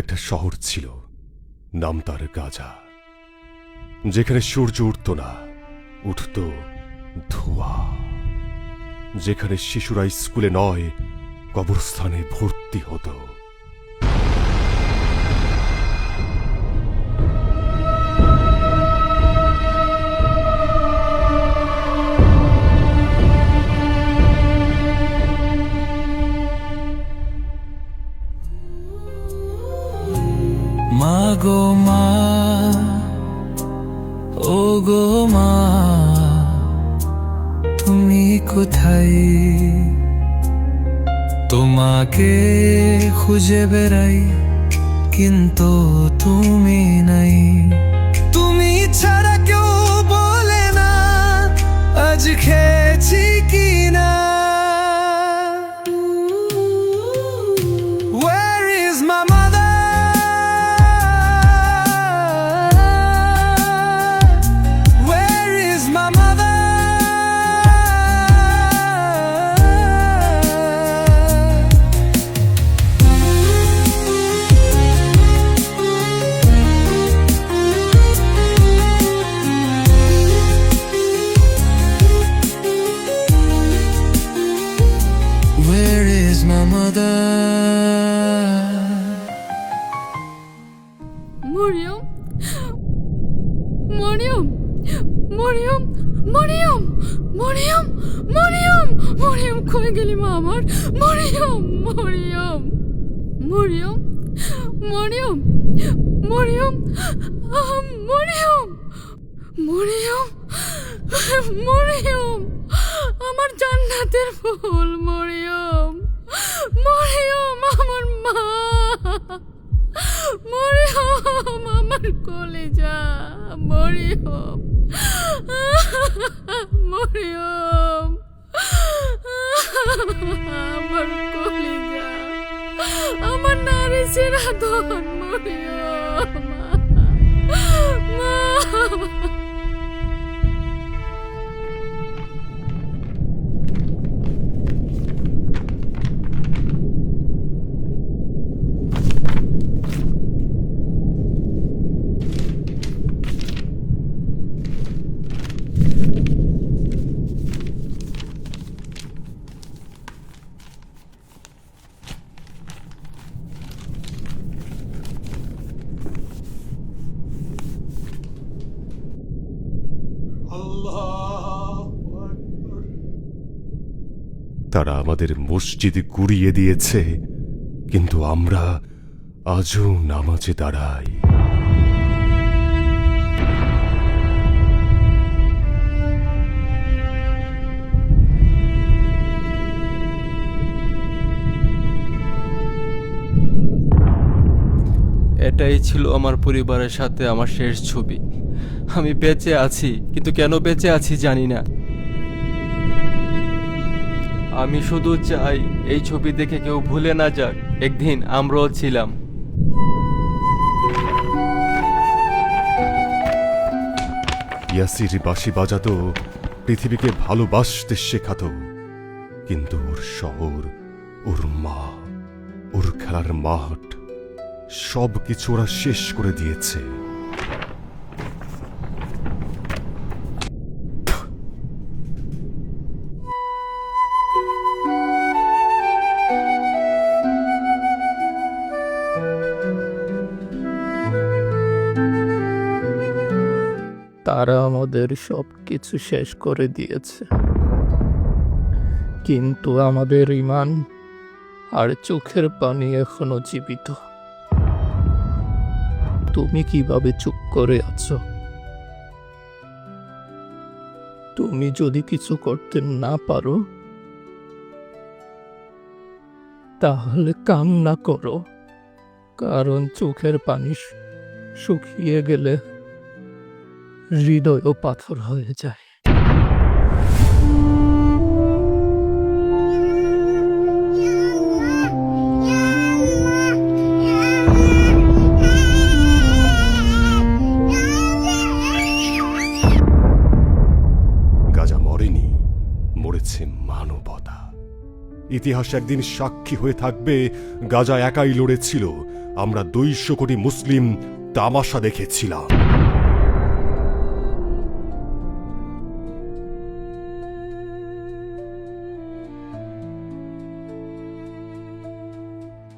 একটা শহর ছিল, নাম তার গাজা, যেখানে সূর্য উঠত না, উঠত ধোঁয়া, যেখানে শিশুরা স্কুলে নয় কবরস্থানে ভর্তি হতো। মা গো মা, ও গো মা, তুমি কোথায়? তোমাকে খুঁজে বেড়াই কিন্তু তুমি নাই। তুমি ছাড়া কেউ বলে না আজ খেয়েছি কি না। Where is my mother? Where is my mother? Where is my mother? Mariam, Mariam, Mariam, Mariam, Mariam, Mariam, Mariam, কই গেলি মা আমার? মরিয়ম, মরিয়ম, মরিয়ম, মরিয়ম, মরিয়ম, মরিয়ম, মরিয়ম, মরিয়ম, আমার জান্নাতের ফুল মরিয়ম, মরিয়ম, আমার মা, মরিয়ম, আমার কলিজা, মরিয়ম, মরিয়ম, আমার কলিজা, আমার নারী সিরাধন, মরিয়ম, মা। তারা আমাদের মসজিদে গুড়িয়ে দিয়েছে, কিন্তু আমরা আজও নামাজে দাঁড়াই। এটাই ছিল আমার পরিবারের সাথে আমার শেষ ছবি। আমি বেঁচে আছি, কিন্তু কেন বেঁচে আছি জানি না। আমি শুধু চাই এই ছবি দেখে কেউ ভুলে না যাক একদিন আমরাও ছিলাম। ইয়াসির বাঁশি বাজাতো, পৃথিবীকে ভালোবাসতে শেখাতো, কিন্তু ওর শহর, ওর মা, ওর খেলার মাঠ, সব কিছু ওরা শেষ করে দিয়েছে। তারা আমাদের সব কিছু শেষ করে দিয়েছে, কিন্তু আমাদের ঈমান আর চোখের পানি এখনো জীবিত। তুমি কিভাবে চুপ করে আছো? তুমি যদি কিছু করতে না পারো তাহলে কান্না করো, কারণ চোখের পানি শুকিয়ে গেলে হৃদয়ও পাথর হয়ে যায়। গাজা মরেনি, মরেছে মানবতা। ইতিহাস একদিন সাক্ষী হয়ে থাকবে গাজা একাই লড়েছিল, আমরা 200 কোটি মুসলিম তামাশা দেখেছিলাম।